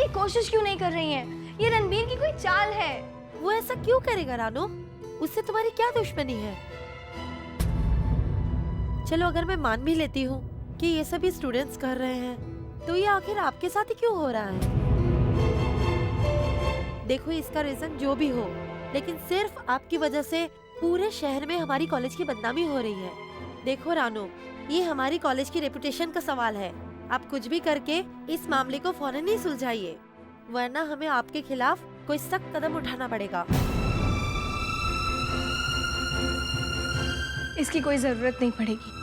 की कोशिश क्यों नहीं कर रही हैं? ये रणबीर की कोई चाल है। वो ऐसा क्यों करेगा रानो? उससे तुम्हारी क्या दुश्मनी है? चलो अगर मैं मान भी लेती हूँ कि ये सभी स्टूडेंट्स कर रहे हैं, तो ये आखिर आपके साथ ही क्यों हो रहा है? देखो इसका रीजन जो भी हो, लेकिन सिर्फ आपकी वजह से पूरे शहर में हमारी कॉलेज की बदनामी हो रही है। देखो रानो, ये हमारी कॉलेज की रेपुटेशन का सवाल है। आप कुछ भी करके इस मामले को फौरन ही सुलझाइए, वरना हमें आपके खिलाफ कोई सख्त कदम उठाना पड़ेगा। इसकी कोई जरूरत नहीं पड़ेगी।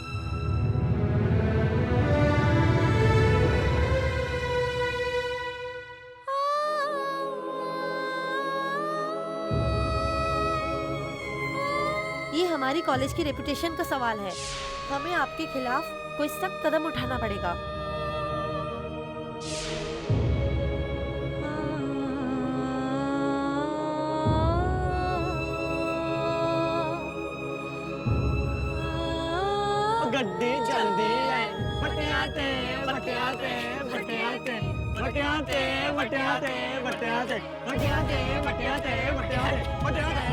ये हमारी कॉलेज की रेपुटेशन का सवाल है। हमें आपके खिलाफ कोई सख्त कदम उठाना पड़ेगा। गड्डी जल्दी है, बटियाते बटियाते बटियाते बटियाते बटियाते बटियाते बटियाते बटियाते बटियाते बटियाते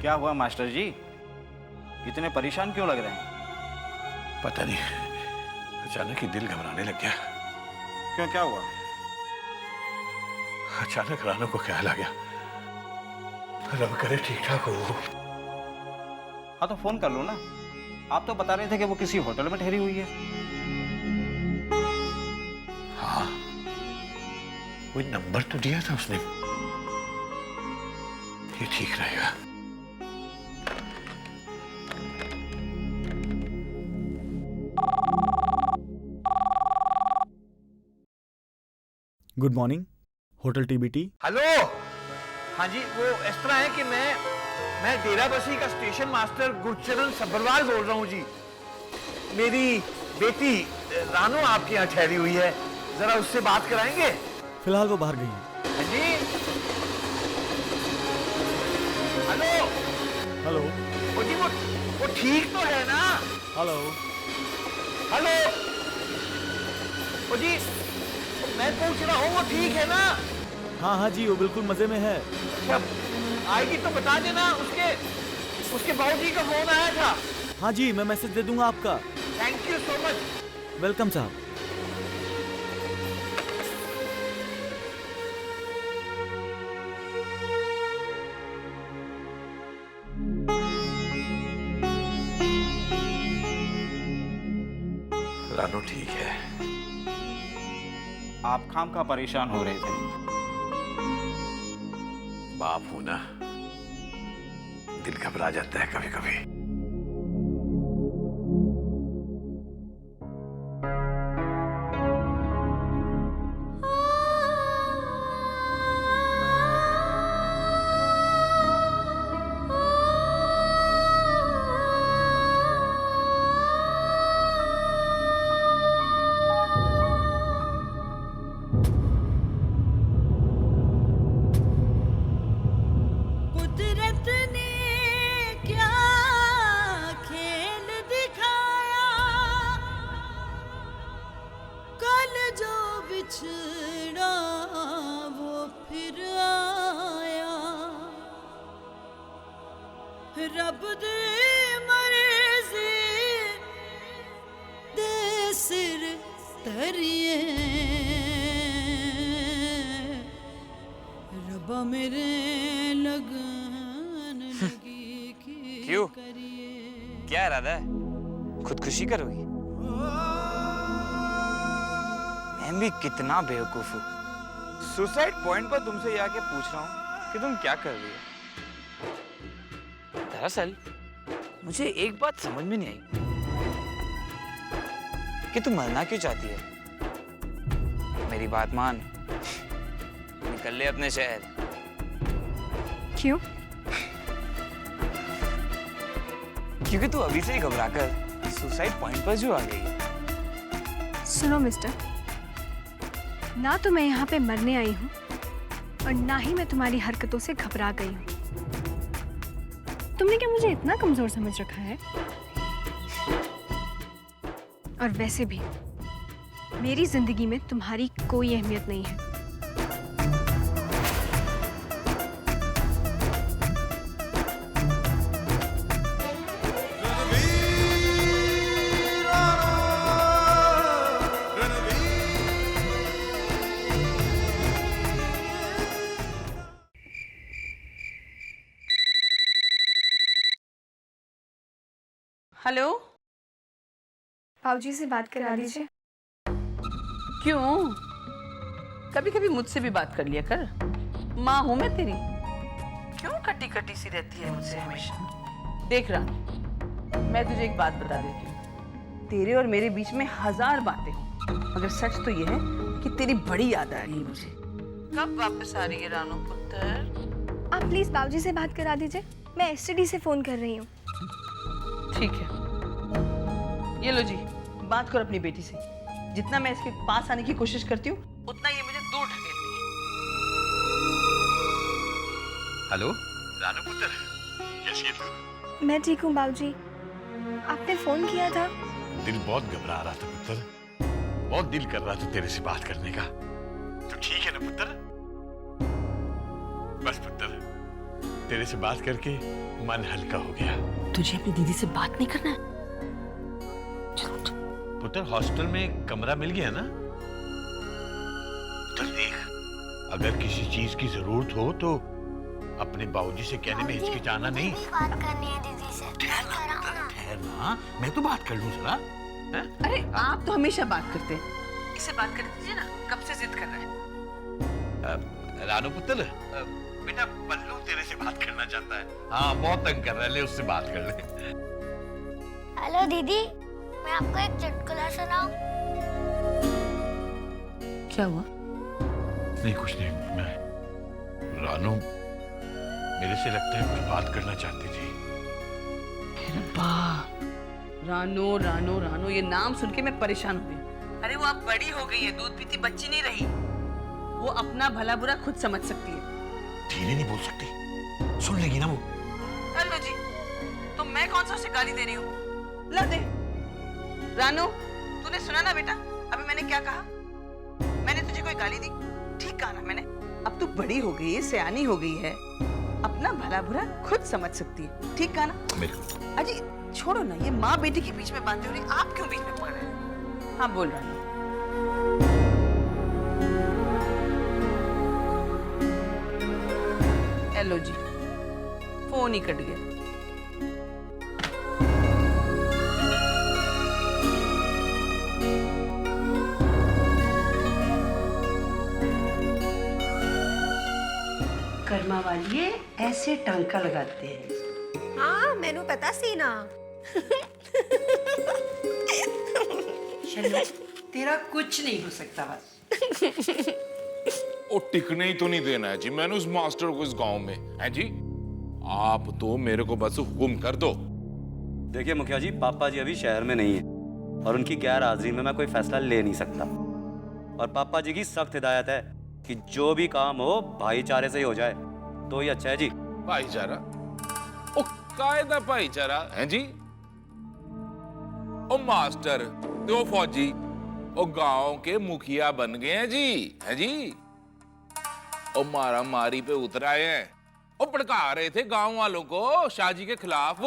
क्या हुआ मास्टर जी? इतने परेशान क्यों लग रहे हैं? पता नहीं, अचानक ही दिल घबराने लग गया। क्यों, क्या हुआ? अचानक रानू को ख्याल आ गया, रब करे ठीक ठाक हो। हाँ तो फोन कर लो ना। आप तो बता रहे थे कि वो किसी होटल में ठहरी हुई है। हाँ, वो नंबर तो दिया था उसने। ये ठीक रहेगा। Good morning, hotel TBT. Hello. हाँ जी, वो इस तरह है कि मैं डेराबस्सी का स्टेशन मास्टर गुरचरण सब्बरवाल बोल रहा हूँ जी। मेरी बेटी रानू आपके यहाँ ठहरी हुई है, जरा उससे बात कराएंगे? फिलहाल वो बाहर गई है। हाँ जी। हेलो। हेलो। वो जी वो ठीक तो है ना? हेलो। हेलो। वो जी मैं पूछ रहा हूँ वो ठीक है ना? हाँ हाँ जी, वो बिल्कुल मजे में है। अच्छा, आएगी तो बता देना। उसके बाबूजी का फोन आया था। हाँ जी, मैं मैसेज दे दूंगा आपका। Thank you so much. Welcome साहब। रानू ठीक है। आप खाम खा परेशान हो रहे थे। बाप हूं ना, दिल घबरा जाता है कभी कभी। बिछड़ा वो फिर आया, रब दे मर्जी दे सिर तरिए रब्बा मेरे लगन लगी की क्यों? करिए। क्या इरादा है? खुदकुशी करोगी? मैं भी कितना बेवकूफ हूँ। सुसाइड पॉइंट पर तुमसे ये आके पूछ रहा हूँ कि तुम क्या कर रही हो। दरअसल मुझे एक बात समझ में नहीं आई कि तू मरना क्यों चाहती है। मेरी बात मान, निकल ले अपने शहर। क्यों? क्योंकि तू अभी से ही घबराकर सुसाइड पॉइंट पर जो आ गई है। सुनो मिस्टर, ना तो मैं यहाँ पे मरने आई हूँ और ना ही मैं तुम्हारी हरकतों से घबरा गई हूँ। तुमने क्या मुझे इतना कमजोर समझ रखा है? और वैसे भी मेरी जिंदगी में तुम्हारी कोई अहमियत नहीं है। हेलो। बाबूजी से बात करा दीजिए। क्यों? कभी कभी मुझसे भी बात कर लिया कर। माँ हूं मैं तेरी। क्यों कटी कटी सी रहती है मुझसे हमेशा? देख रहा, मैं तुझे एक बात बता देती हूँ। तेरे और मेरे बीच में 1000 बातें हैं, मगर सच तो ये है कि तेरी बड़ी याद आ रही है मुझे। कब वापस आ रही है रानू पुत्र? आप प्लीज बाबूजी से बात करा दीजिए। मैं एसटीडी से फोन कर रही हूँ। ठीक है, ये लो जी, बात करो अपनी बेटी से। जितना मैं इसके पास आने की कोशिश करती हूँ उतना ये मुझे दूर ढकेलती है। हेलो रानू पुत्र, कैसी है तू? मैं ठीक हूँ बाबूजी। आपने फोन किया था? दिल बहुत घबरा रहा था पुत्र, बहुत दिल कर रहा था तेरे से बात करने का। तू ठीक है ना पुत्र? बस पुत्र, तेरे से बात करके मन हल्का हो गया। तुझे अपनी दीदी से बात नहीं करना है? पुत्र हॉस्टल में कमरा मिल गया ना? चल देख, अगर किसी चीज की जरूरत हो तो अपने बाबूजी से कहने में हिचकिचाना नहीं। बात करनी है दीदी से। ठहर ना, मैं तो बात कर लूं जरा। अरे आप तो हमेशा बात करते हैं। इसे बात कर दीजिए ना, कब से जिद कर रहा है। रानू पुत्र, बेटा बल्लू तेरे से बात करना चाहता है। हाँ, बहुत तंग कर रहा है, ले उससे बात कर ले। हेलो दीदी, मैं आपको एक चुटकुला सुनाऊं? क्या हुआ? नहीं कुछ नहीं, मैं रानू मेरे से लगता है कुछ बात करना चाहती थी। रानो रानो रानो, ये नाम सुन के मैं परेशान हो गई। अरे वो अब बड़ी हो गई है, दूध पीती बच्ची नहीं रही। वो अपना भला बुरा खुद समझ सकती है। धीरे नहीं बोल सकती, सुन लेगी ना वो। हेलो जी, तो मैं कौन सा उसे गाली दे रही हूँ? ला दे। रानो, तूने सुना ना बेटा, अभी मैंने क्या कहा? मैंने तुझे कोई गाली दी? ठीक कहा ना मैंने? अब तू बड़ी हो गई है, सयानी हो गई है, अपना भला बुरा खुद समझ सकती है। ठीक कहा ना? अजी छोड़ो ना, ये माँ बेटी के बीच में बातें हो रही, आप क्यों बीच में पड़ रहे हैं? हाँ बोल रहा हूँ। हेलो जी, फोन ही कट गया। कर्मा वाली ऐसे टांका लगाते हैं। हाँ मैनू पता सी ना। तेरा कुछ नहीं हो सकता बस। ओ टिकने ही तो नहीं देना है जी मैंने उस मास्टर को इस गांव में, है जी? आप तो मेरे को बस हुक्म कर दो। देखिए मुखिया जी, पापा जी अभी शहर में नहीं है और उनकी गैर हाजिरी में मैं कोई फैसला ले नहीं सकता। और पापा जी की सख्त हिदायत है कि जो भी काम हो भाईचारे से ही हो जाए तो ही अच्छा है जी। भाईचारा? ओ कायदा भाईचारा है जी? ओ मास्टर तो फौजी ओ गांव के मुखिया बन गए हैं जी, है जी? ओ मारा मारी पे उतर आए हैं। ओ भड़का रहे थे गांव वालों को शाहजी के खिलाफ।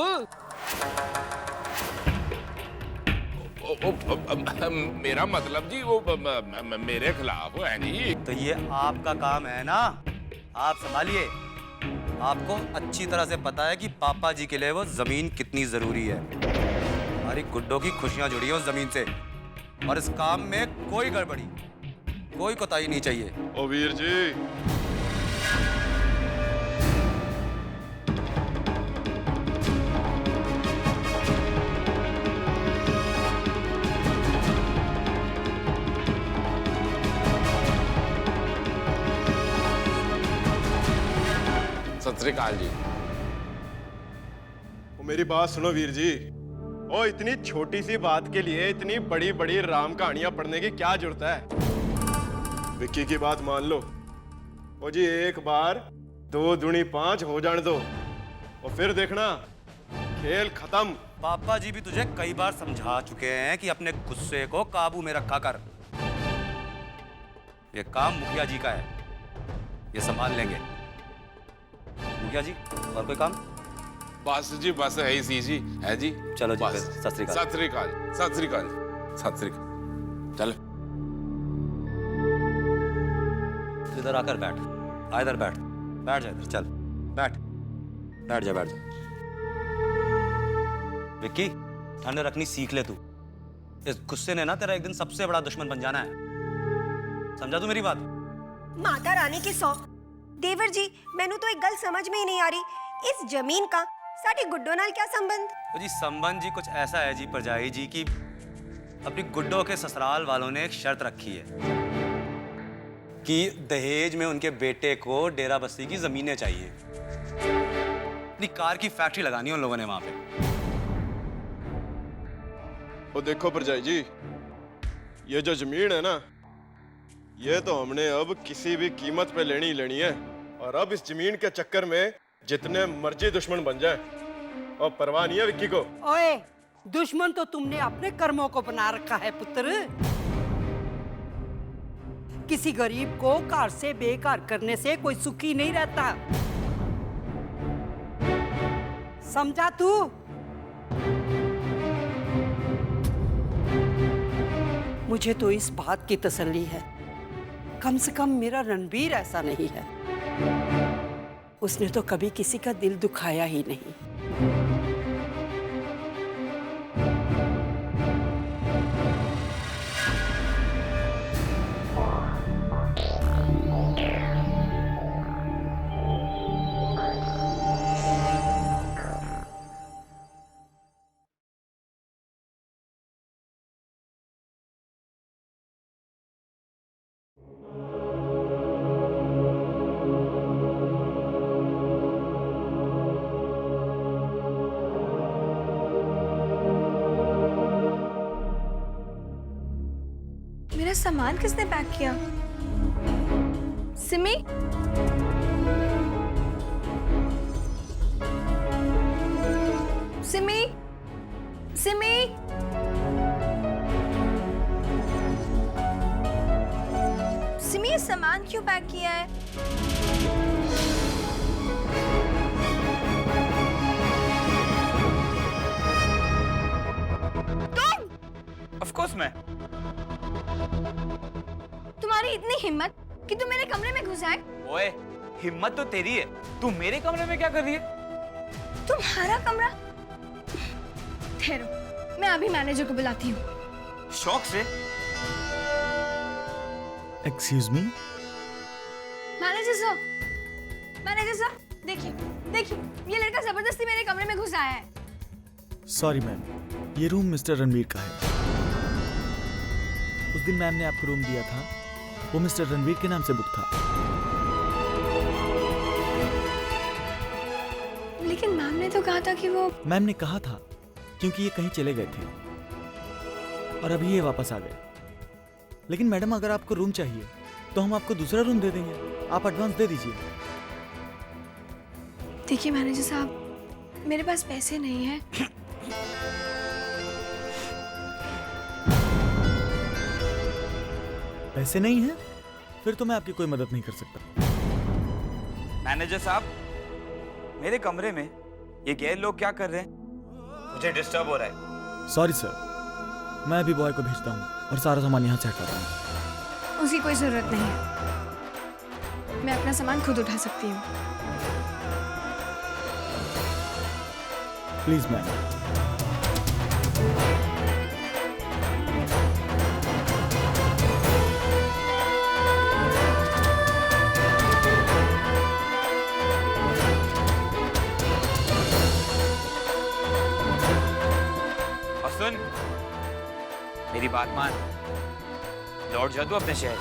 मेरा मतलब जी वो मेरे खिलाफ है जी। तो ये आपका काम है ना, आप संभालिए। आपको अच्छी तरह से पता है कि पापा जी के लिए वो जमीन कितनी जरूरी है। हमारी गुड्डों की खुशियां जुड़ी हैं उस जमीन से, और इस काम में कोई गड़बड़ी, कोई कोताही नहीं चाहिए। ओ वीर जी, सत श्री अकाल जी। ओ मेरी बात सुनो वीर जी। ओ इतनी छोटी सी बात के लिए इतनी बड़ी बड़ी राम कहानियां पढ़ने की क्या जरूरत है? विक्की की बात मान लो। ओ जी एक बार 2 दूनी 5 हो जाने दो और फिर देखना खेल खत्म। पापा जी भी तुझे कई बार समझा चुके हैं कि अपने गुस्से को काबू में रखा कर। ये काम मुखिया जी का है, ये संभाल लेंगे। मुखिया जी और कोई काम? बस जी बस है ही जी, है जी। चलो जी, बस। फिर सत श्री अकाल। सत श्री अकाल, सत श्री अकाल, सत श्री अकाल। चल इधर आकर बैठ, इधर बैठ, बैठ जा इधर, चल बैठ, बैठ जा, बैठ जा। विक्की, ठंड रखनी सीख ले तू। इस गुस्से ने ना तेरा एक दिन सबसे बड़ा दुश्मन बन जाना है, समझा तू मेरी बात? माता रानी की सौ देवर जी, मैनू तो एक गल समझ में ही नहीं आ रही, इस जमीन का साडी गुड्डो नाल क्या संबंध? तो जी संबंध जी कुछ ऐसा है जी परजाई जी की अपनी गुड्डो के ससुराल वालों ने एक शर्त रखी है कि दहेज में उनके बेटे को डेरा बस्ती की जमीनें चाहिए। अपनी कार की फैक्ट्री लगानी है उन लोगों ने वहां पे। ओ देखो परजाई जी, ये जो जमीन है ना, ये तो हमने अब किसी भी कीमत पे लेनी ही लेनी है। और अब इस जमीन के चक्कर में जितने मर्जी दुश्मन बन जाए और परवाह नहीं है विक्की को। ओए, दुश्मन तो तुमने अपने कर्मों को बना रखा है पुत्र। किसी गरीब को घर से बेघर करने से कोई सुखी नहीं रहता, समझा तू? मुझे तो इस बात की तसल्ली है, कम से कम मेरा रणबीर ऐसा नहीं है। उसने तो कभी किसी का दिल दुखाया ही नहीं। मेरा सामान किसने पैक किया? सिमी? सिमी? सिमी? सिमी, ये सामान क्यों पैक किया है? तुम? ऑफ कोर्स मैं। तुम्हारी इतनी हिम्मत कि तुम मेरे कमरे में घुस आए? ओए, हिम्मत तो तेरी है, तू मेरे कमरे में क्या कर रही है? तुम्हारा कमरा? ठहरो, मैं अभी मैनेजर को बुलाती हूँ। शौक से? Excuse me? मैनेजर साहब, मैनेजर साहब, देखिए, देखिए, ये लड़का जबरदस्ती मेरे कमरे में घुस आया है। सॉरी मैम, ये रूम मिस्टर रणवीर का है। उस दिन मैम ने आपको रूम दिया था, वो मिस्टर रणवीर के नाम से बुक था। लेकिन मैम ने तो कहा था कि वो... मैम ने कहा था क्योंकि ये कहीं चले गए थे और अभी ये वापस आ गए। लेकिन मैडम, अगर आपको रूम चाहिए तो हम आपको दूसरा रूम दे देंगे, आप एडवांस दे दीजिए। देखिए मैनेजर साहब, मेरे पास पैसे नहीं हैं। पैसे नहीं है? फिर तो मैं आपकी कोई मदद नहीं कर सकता। मैनेजर साहब, मेरे कमरे में ये गैर लोग क्या कर रहे हैं? मुझे डिस्टर्ब हो रहा है। सॉरी सर, मैं अभी बॉय को भेजता हूँ और सारा सामान यहाँ से हटाता हूँ। उसकी कोई जरूरत नहीं है, मैं अपना सामान खुद उठा सकती हूँ। Please ma'am. और सुन, मेरी बात मान, लौट जा तू अपने शहर।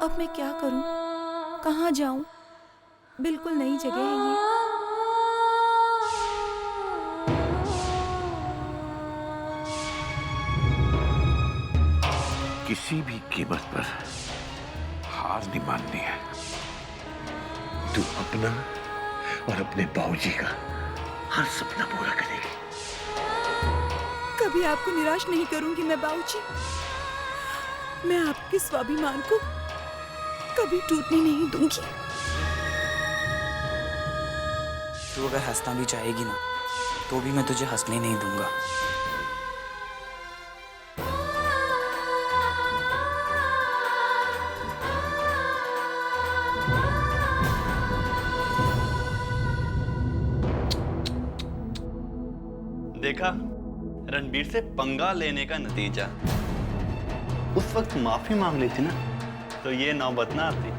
अब मैं क्या करूं? कहाँ जाऊं? बिल्कुल नई जगह है ये। किसी भी कीमत पर हार नहीं माननी है। तू अपना और अपने बाबूजी का हर सपना पूरा करेगी। कभी आपको निराश नहीं करूंगी मैं बाबूजी। मैं आपके स्वाभिमान को कभी टूटने नहीं दूंगी। तू अगर हंसना भी चाहेगी ना, तो भी मैं तुझे हंसने नहीं दूंगा। देखा, रणबीर से पंगा लेने का नतीजा। उस वक्त माफी मांग ली थी ना, तो ये नौबत ना आती।